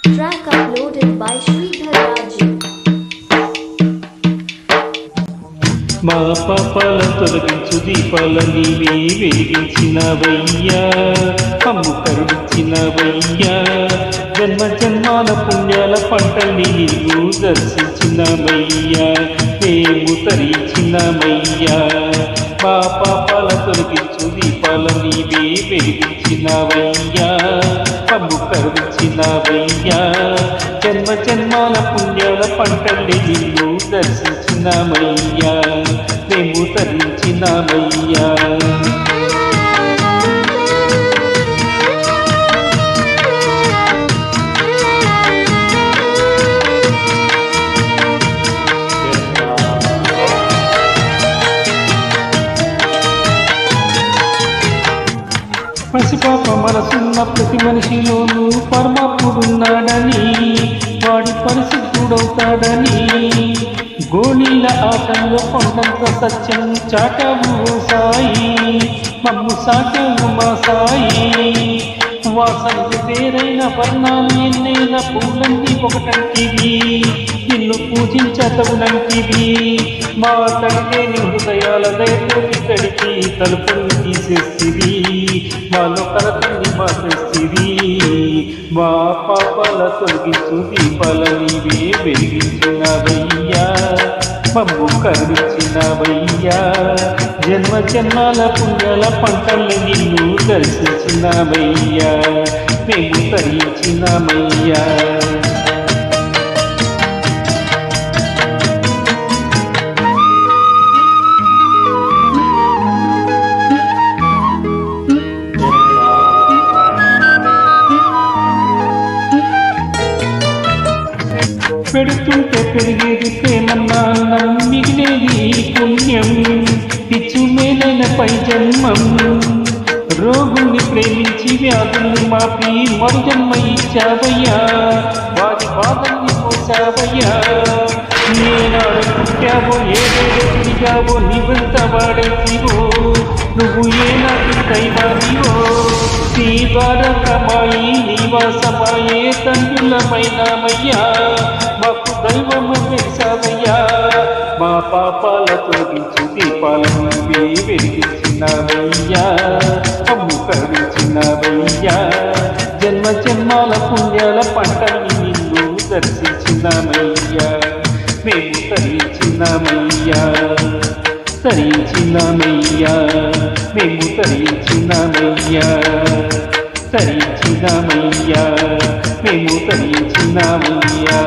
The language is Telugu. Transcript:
Track uploaded by Sridhar Raju. మా పాపాల తొలగించు దీపాల నీవే వెలిగించినవయ్యా, అమ్ము కరుణించినవయ్యా, జన్మ జన్మాల పుణ్యాల పంటల్ని నీవు దర్శించినవయ్యా, మేము తరించినవయ్యా. మా పాపాల తొలగించు దీపాల నీవే వెలిగించినవయ్యా, అమ్ము కరుణించినవయ్యా, జన్మ జన్మాల పుణ్యాల పంటల్ని నీవు దర్శించినవయ్యా, మేము తరించినవయ్యా. పసిపాప మనసున్న ప్రతి మనిషిలోనూ పరమాత్ముడున్నాడని, వాడి పరిశుద్ధుడవుతాడని, గోళీల ఆటంలో కొండంత సత్యం చాటావు సాయి, మమ్ము సాటావు మా సాయి. వాసనకు పేరైన వర్ణాలు ఎన్నైనా పూలన్నీ ఒకటంటివి, నిన్ను పూజించతవునంటివి. మా తండ్రి నీ హృదయాల దయతోటి తడికి తలుపుల్ని తీసేస్తివి, మాలో కలతల్ని మార్చేస్తివి. మా పాపాల తొలగించు దీపాల నీవే వెలిగించినవయ్యా, మమ్ము కరుణించినవయ్యా, జన్మ జన్మాల పుణ్యాల పంటల్ని నిన్ను దర్శించినవయ్యా, మేము తరించినవయ్యా. పెడుతుంటే పెరిగేది ప్రేమన్నా, మిగిలేది పుణ్యం, పిచ్చు మేలైన పై జన్మం. రోగుల్ని ప్రేమించి వ్యాధుల్ని మాపి మరు జన్మ ఇచ్చావయ్యా, వారి బాధల్ని పోసావయ్యా. ఏనాడు పుట్టావో ఏదేదో తిరిగావో నీవెంత వాడేసివో, నువ్వు ఏనాటి దైవానివో. నీ ద్వారకమాయి నివాసమాయే తండ్రులమైనామయ్యా, మాకు దైవము వేసావయ్యా. మా పాపాల తొలగించు దీపాలను నీవే వెలిగించినవయ్యా, అమ్ము కరుణించినవయ్యా, జన్మ జన్మాల పుణ్యాల పంటల్ని నిన్ను దర్శించినవయ్యా, మేము తరించినవయ్యా, తరించినవయ్యా, మేము తరించినవయ్యా, తరించినవయ్యా, మేము తరించినవయ్యా.